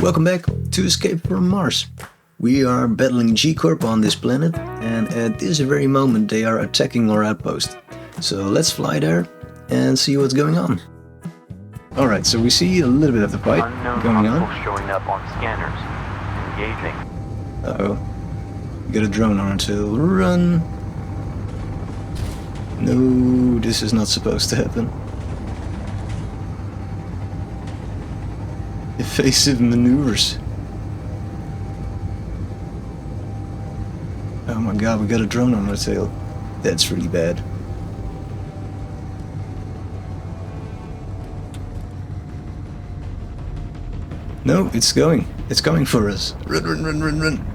Welcome back to Escape from Mars. We are battling G-Corp on this planet, and at this very moment they are attacking our outpost. So let's fly there and see what's going on. Alright, so we see a little bit of the fight going on. Showing up on scanners. Engaging. Uh-oh. We got a drone on until run. No, this is not supposed to happen. Evasive maneuvers. Oh my god, we got a drone on our tail. That's really bad. No, it's going. It's coming for us. Run, run, run, run, run.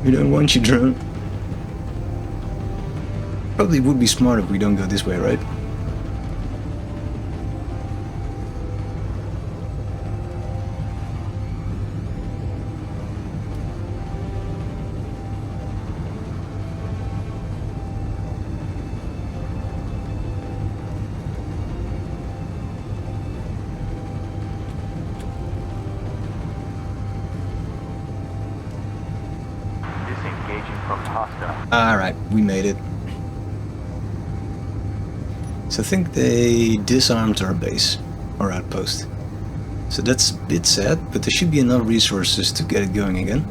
We don't want you, drone. Probably would be smart if we don't go this way, right? Alright, we made it. So I think they disarmed our base, our outpost. So that's a bit sad, but there should be enough resources to get it going again.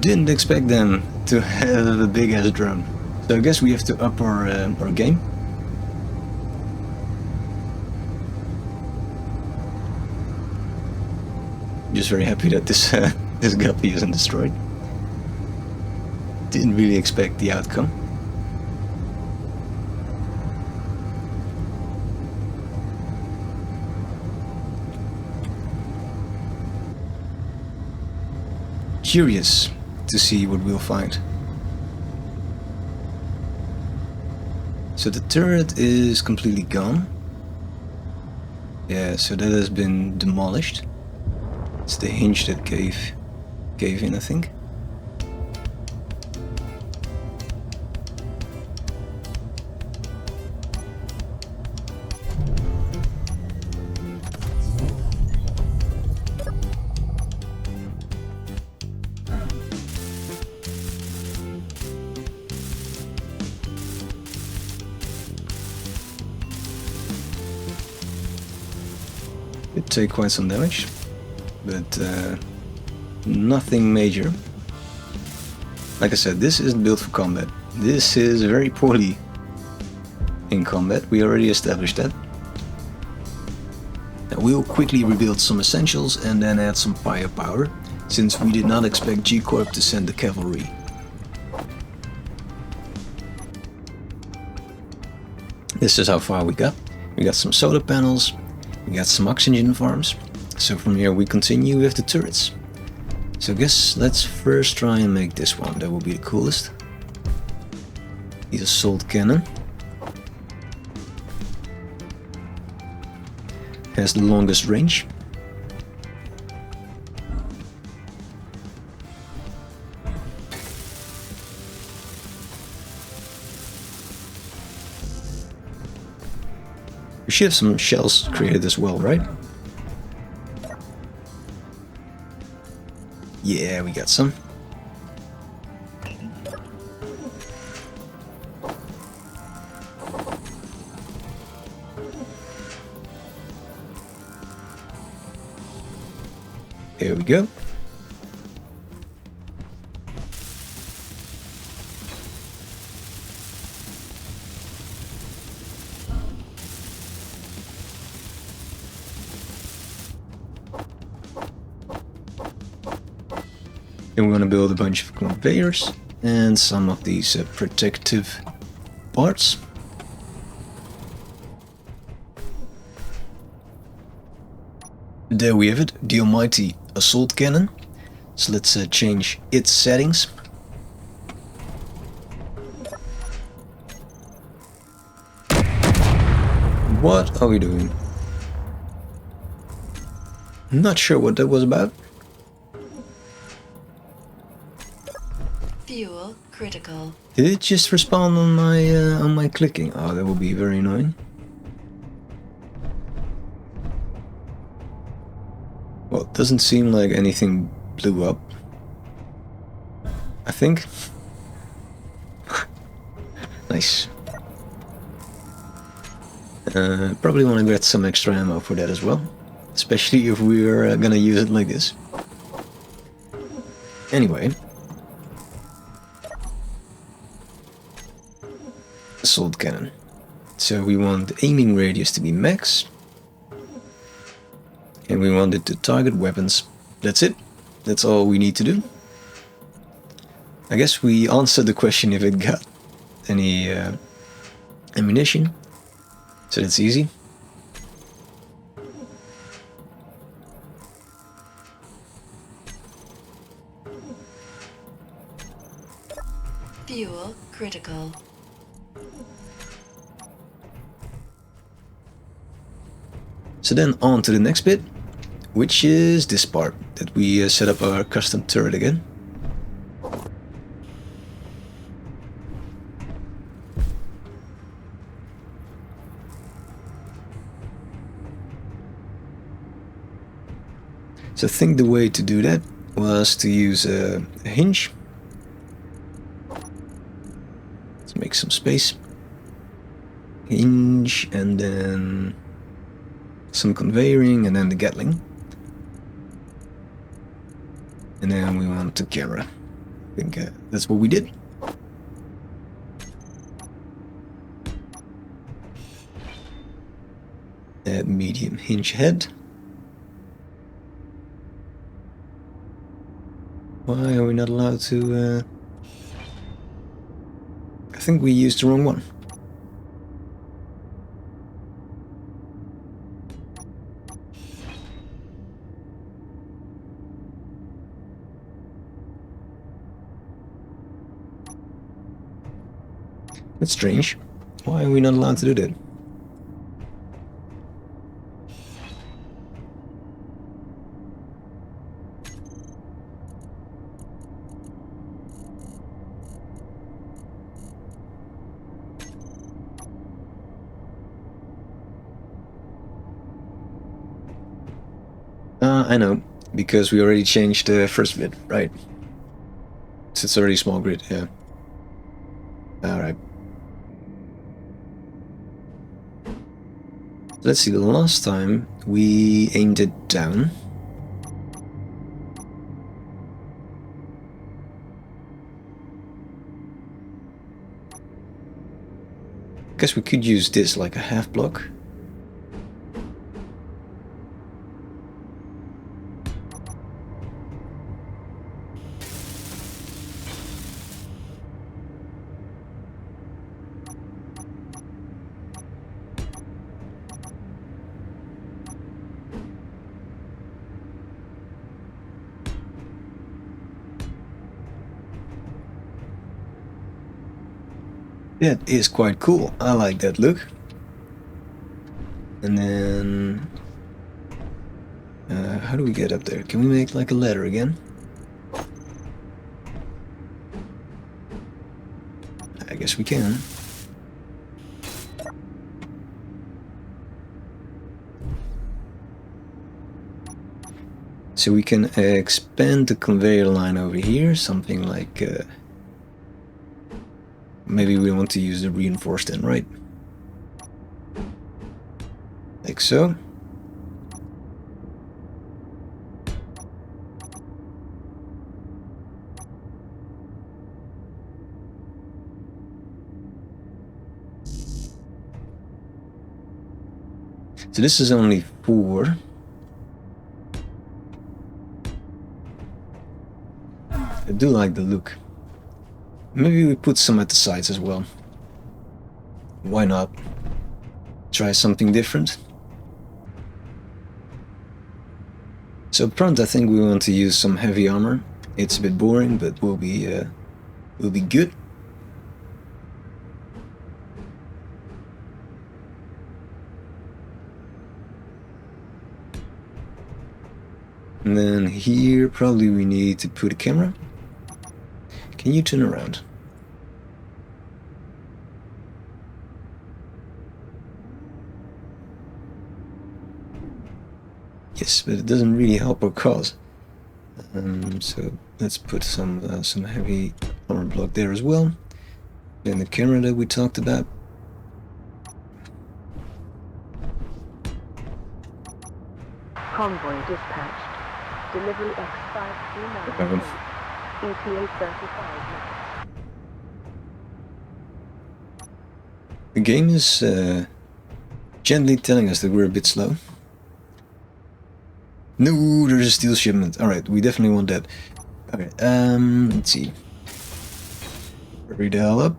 Didn't expect them to have a big ass drone. So I guess we have to up our game. Just very happy that this this guppy isn't destroyed. Didn't really expect the outcome. Curious to see what we'll find. So the turret is completely gone. Yeah, so that has been demolished. It's the hinge that gave in, I think. It take quite some damage, but nothing major. Like I said, this isn't built for combat. This is very poorly in combat. We already established that. Now we'll quickly rebuild some essentials and then add some firepower, since we did not expect G-Corp to send the cavalry. This is how far we got. We got some solar panels, we got some oxygen farms. So from here we continue with the turrets. So I guess let's first try and make this one, that will be the coolest. The assault cannon. Has the longest range. We should have some shells created as well, right? Yeah, we got some. Here we go. And we're going to build a bunch of conveyors and some of these protective parts. There we have it, the almighty assault cannon. So let's change its settings. What are we doing? Not sure what that was about. critical. Did it just respawn on my clicking? Oh, that would be very annoying. Well, it doesn't seem like anything blew up. I think. Nice. Probably want to get some extra ammo for that as well. Especially if we're gonna use it like this. Anyway. Assault cannon. So we want the aiming radius to be max. And we want it to target weapons. That's it. That's all we need to do. I guess we answered the question if it got any ammunition. So that's easy. Fuel critical. So then on to the next bit, which is this part that we set up our custom turret again. So I think the way to do that was to use a hinge. Let's make some space. Hinge and then some conveying and then the Gatling. And then we want the camera. I think that's what we did. Add medium hinge head. Why are we not allowed to... I think we used the wrong one. That's strange. Why are we not allowed to do that? I know, because we already changed the first bit, right? So it's already small grid, yeah. Alright. Let's see, the last time we aimed it down. Guess we could use this like a half block. That is quite cool. I like that look. And then... how do we get up there? Can we make like a ladder again? I guess we can. So we can expand the conveyor line over here, something like... maybe we want to use the reinforced end, right? Like so. So this is only 4. I do like the look. Maybe we put some at the sides as well. Why not? Try something different. So up front I think we want to use some heavy armor. It's a bit boring, but will be good. And then here probably we need to put a camera. Can you turn around? Yes, but it doesn't really help our cause. So let's put some heavy armor block there as well. Then the camera that we talked about. Convoy dispatched. Delivery X539. ETA 35 minutes. The game is gently telling us that we're a bit slow. No, there's a steel shipment. Alright, we definitely want that. Okay, let's see. Hurry the hell up.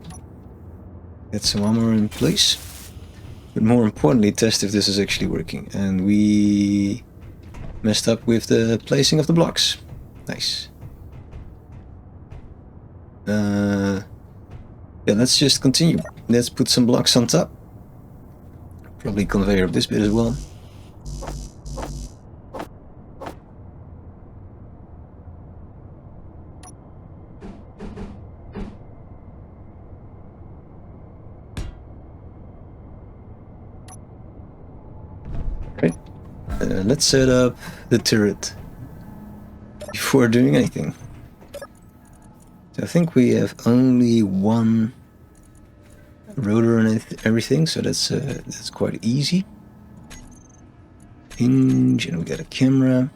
Get some armor in place. But more importantly, test if this is actually working. And we messed up with the placing of the blocks. Nice. Yeah, let's just continue. Let's put some blocks on top. Probably conveyor of this bit as well. Right. Let's set up the turret before doing anything. So I think we have only one rotor and everything, so that's quite easy. Hinge, and we got a camera.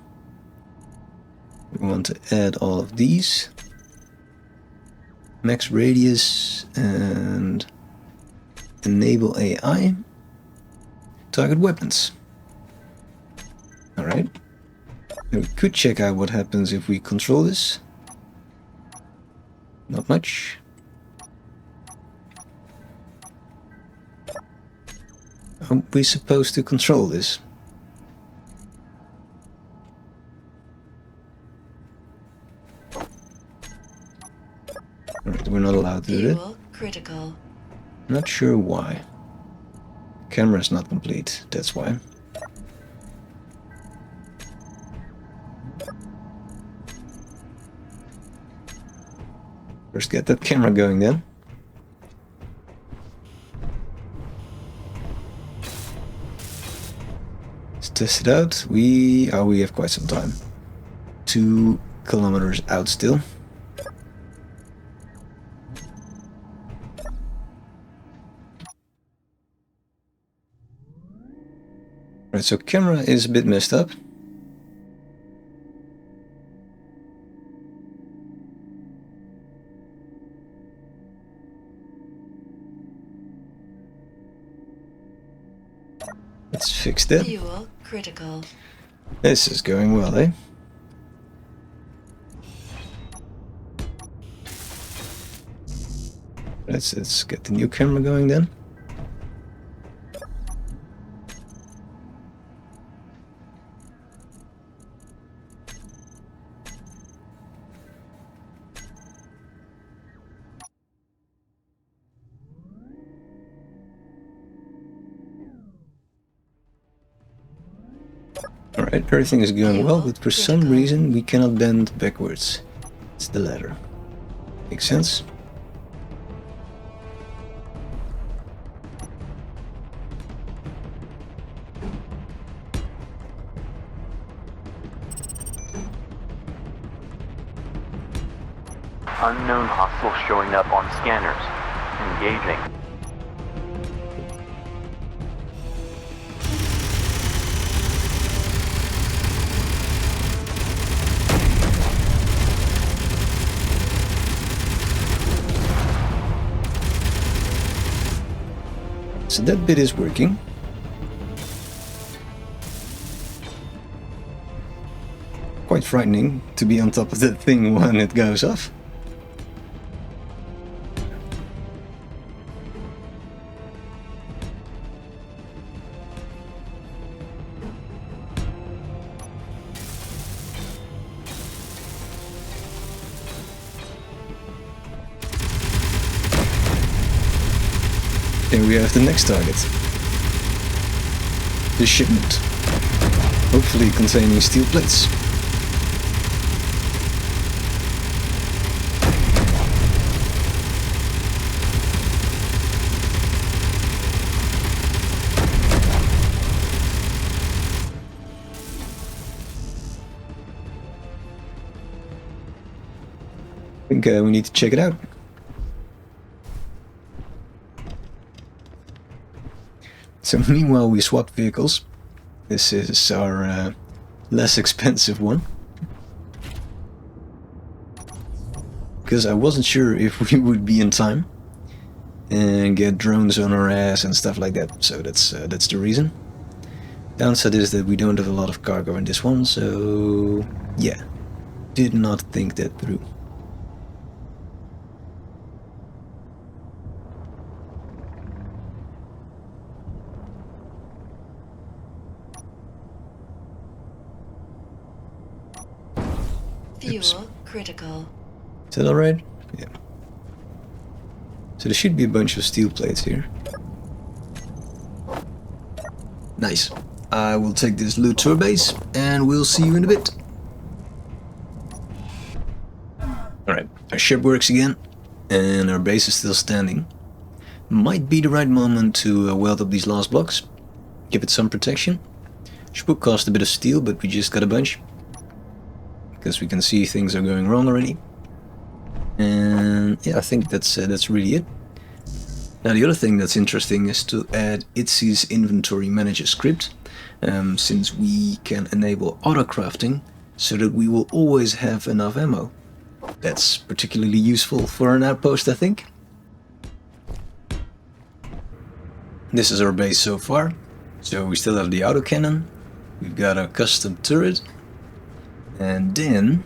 We want to add all of these. Max radius and enable AI. Target weapons. Alright. We could check out what happens if we control this. Not much. Are we supposed to control this? Alright, we're not allowed to do that. Critical. Not sure why. Camera's not complete, that's why. First get that camera going then. Let's test it out. We have quite some time. 2 kilometers out still. Right, so camera is a bit messed up. Let's fix that. Fuel critical. This is going well, eh? Let's get the new camera going then. Alright, everything is going well, but for some reason we cannot bend backwards. It's the ladder. Makes sense? Unknown hostiles showing up on scanners. Engaging. So that bit is working. Quite frightening to be on top of that thing when it goes off. Here we have the next target. The shipment. Hopefully containing steel plates. I think we need to check it out. So meanwhile we swapped vehicles. This is our less expensive one. Because I wasn't sure if we would be in time and get drones on our ass and stuff like that. So that's the reason. Downside is that we don't have a lot of cargo in this one, so yeah, did not think that through. Fuel critical. Is that alright? Yeah. So there should be a bunch of steel plates here. Nice. I will take this loot to our base and we'll see you in a bit. Alright, our ship works again and our base is still standing. Might be the right moment to weld up these last blocks. Give it some protection. Which would cost a bit of steel, but we just got a bunch. Because we can see things are going wrong already. And yeah, I think that's really it. Now the other thing that's interesting is to add Itzy's inventory manager script, since we can enable auto crafting so that we will always have enough ammo. That's particularly useful for an outpost, I think. This is our base so far. So we still have the autocannon, we've got a custom turret, and then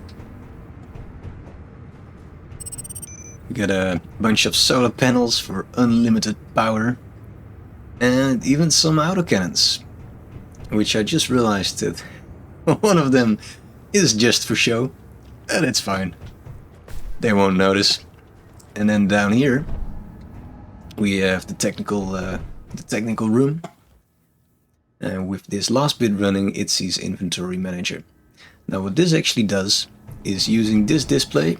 we got a bunch of solar panels for unlimited power, and even some autocannons, which I just realized that one of them is just for show, and it's fine. They won't notice. And then down here we have the technical room, and with this last bit running, Itzy's inventory manager. Now what this actually does is using this display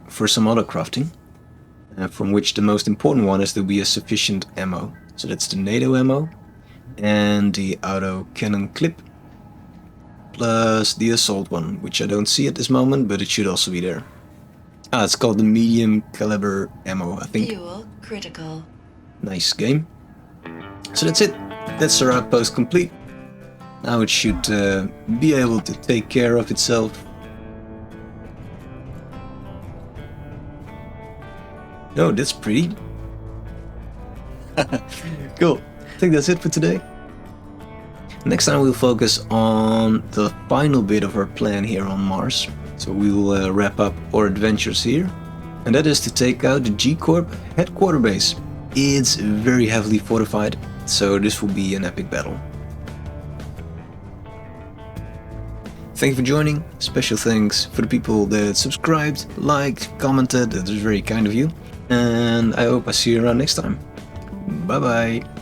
for some auto crafting, from which the most important one is that we have sufficient ammo. So that's the NATO ammo and the auto cannon clip, plus the assault one, which I don't see at this moment, but it should also be there. Ah, it's called the medium caliber ammo, I think. Fuel critical. Nice game. So that's it. That's our outpost complete. Now it should be able to take care of itself. Oh, that's pretty. Cool. I think that's it for today. Next time we'll focus on the final bit of our plan here on Mars. So we will wrap up our adventures here. And that is to take out the G-Corp headquarter base. It's very heavily fortified, so this will be an epic battle. Thank you for joining. Special thanks for the people that subscribed, liked, commented. That was very kind of you. And I hope I see you around next time. Bye bye.